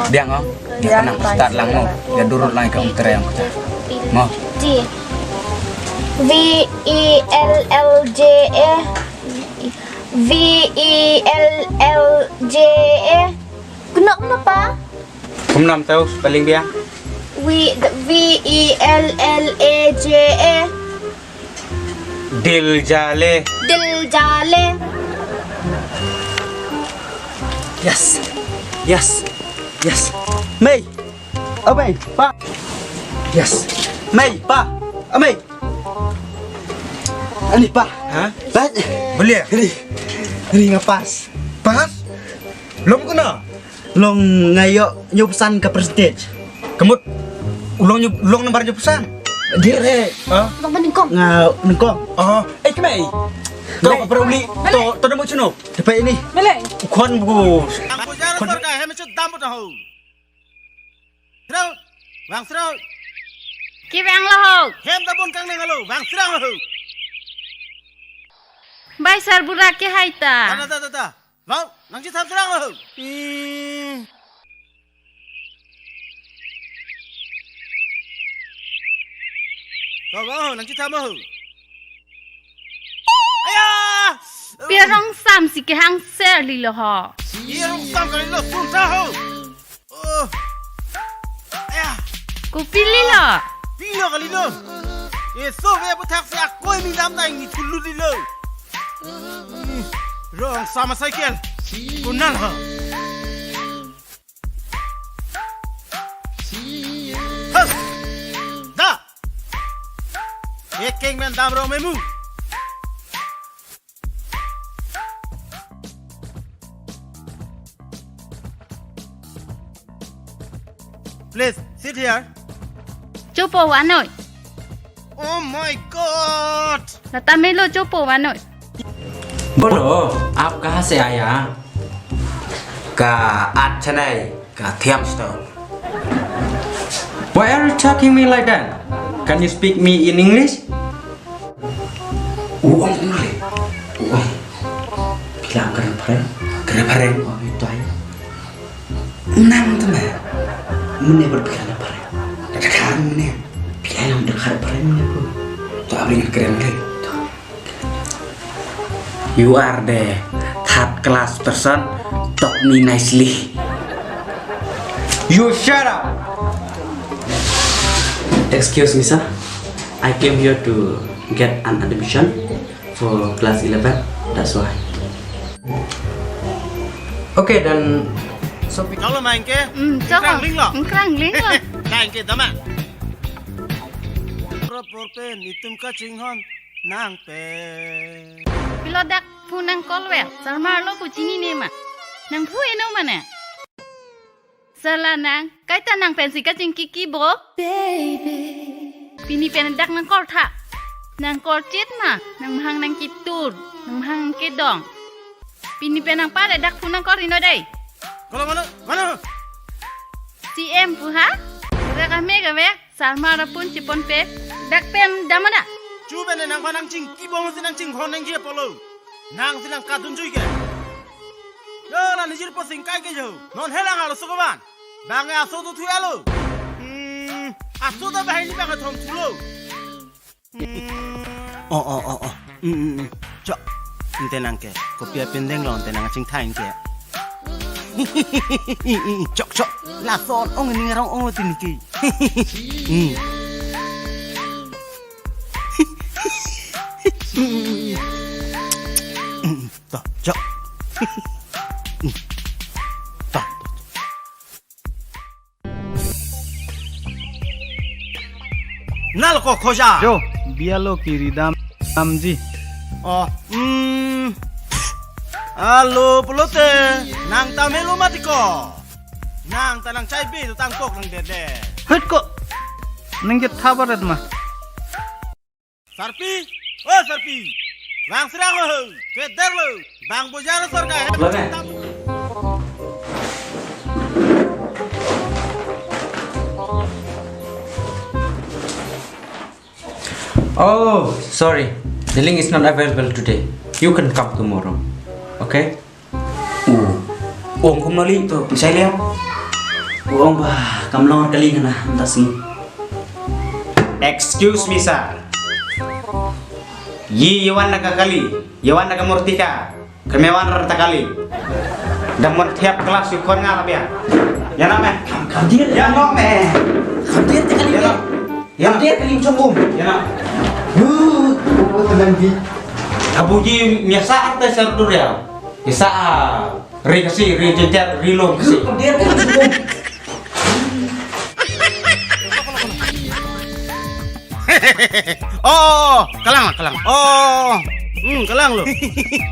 Dia ngau. Dia nang start lang mo. Dia durut lang ka untere yang kita. Mo. G VELLJ VELLJ. Kenapa? Kumnam tahu spelling dia? VELLAJ. Diljale. Diljale. Yes. Yes. Yes. Mei. Mei, Pak. Yes. Mei, Pak. Mei. Ani, Pak. Hah? Pak. Boleh? Ini ngapas. Pas? Lom kena? Long ngayo nyupesan ke prestige. Kemut. Ulong nomor pesan. Dire. Ah. Bang Beningkong. Nengkong. Oh, kemai. Kau perlu beli to mau cuno. Dapat ini. Melek. Kon bu. Aku jarang sorga, hem itu damput tahu. Serau, bang serau, Kibang lohok. hem tabun kang nengalo, bang serau tahu. Bai sar burak ke haita. Tada, bang, nangci tam serau tahu. Tahu bang, nangci tam tahu. Ayah, Pirong sam si ke hang ser li loho. iya rung sam kali lo sun tahu. Ayah. Ku pilih lo. Pilo kali lo. So ve butak se akoi mi lam nai ni tulu di lo. Rong sama cycle. Kunal ha. Da. Ek men dam ro memu. Please sit here. Chopo wanoi. Oh my god. La tamelo chopo wanoi. Bodoh, आप कहाँ से आया? का आज चेन्नई का Thiem store. Why are you talking me like that? Can you speak me in English? Uang kembali. Uang. Bilang keren. Oh itu aja. Enam teman. Mana berpikiran apa? Dekat mana? Bilang yang dekat apa mana pun. Tuh abang keren lagi. You are the third class person. Talk me nicely. You shut up. Excuse me, sir. I came here to get an admission for class 11. That's why. Okay, dan Kalau main ke? Chopo. Krangling lo. Krangling lo. Main ke dama. Porpen itum ka cinghon nang pe. Pilo dak punang kolwel. Sarmar lo kucini ne ma. Nang pu eno mana? Salanang, kaita nang pensi ka cing kiki bo. Pini pen dak nang kol tha. Nang kol chit ma, nang mahang nang kitur, nang mahang kedong. Pini pen nang pada dak punang kol rino dai. Kalau mana? CM pu ha? Raka mega ve, sarmar pun cipon pe. Dak pem damana. Cuba ne nang panang cing kibong sinang cing hon nang kia polo. Nang sinang kadun cuy ke. Yo na nijir posing kai ke jo. Non helang alo sokoban. Bange aso tu tuya lo. Aso da bahini bange thom tulo. Oh. Cok. Ente nang ke. Kopia pendeng lo ente nang cing thain ke. Cok. La son ong ni ngarong ong tiniki. Tuh, cok. Tuh. Nal ko khoja. जो बियालो की रिदाम जी Halo, pelote. Nang tamelo matiko. Nang tanang cai bi tu tang kok nang dede. हट को नंगे था बरत मा Sarpi. Oh, Sarpi. Bang serang lo. Ke der lo. Bang bojaro sorga. oh, sorry. The link is not available today. You can come tomorrow. Okay? Uống không nó lý tôi bisa lihat. Oh, bah, kamlong kali na antas mo. Excuse me, sir. Yawan nakakali, yawan nakamurtika, kemewan ratakali. Damon tiap kelas yukon nga labia. Yan ame. Kamdir. Yan ame. Kamdir kali. Yan Kamdir kali cumbum. Yan. Tenang di. Abuji miasa arte serdur ya. Bisa ri kasi ri jejer ri lo kasi. Kamdir kali cumbum. Oh, kalang. Oh, kalang lo.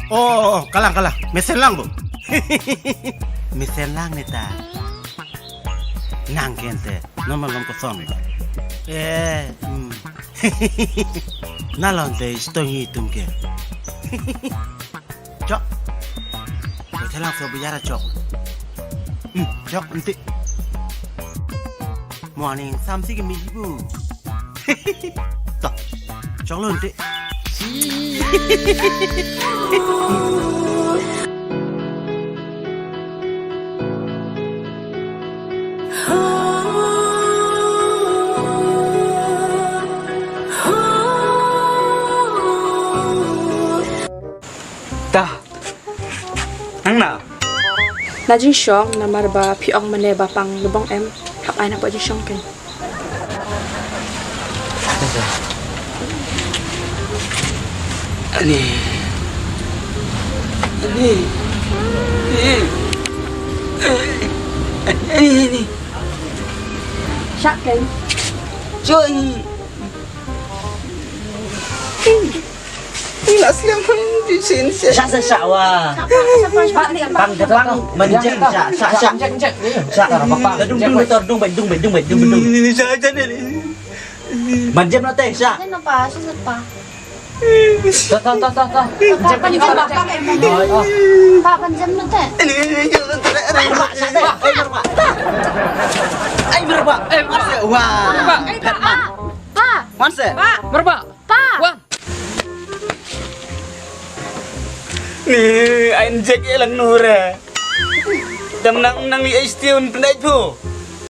Oh, kalang. Mesen lang bu. Mesen lang neta. Nang kente, nomor lom kosong. Nalon te stongi tumke. Cok. Telang so bicara cok. Cok nanti. Morning samsi ke mibu. Toh, cok lo nanti. Dah. Nang na. Najin syong na marba piong maneba pang lubong em hak ay na po di syong ken. Ini. Syak ken. Joy. Ila siang di sini. Sa sawa. Bang Jepang menjeng sa. Dung. Manjem na teh sa. Ano pa? Susot pa. Pa, panjam na te. Ay berapa? Wah. Pa! Manse. Marba. Pa! Ni anjek elang nura. Dam nang ni istiun pendai tu.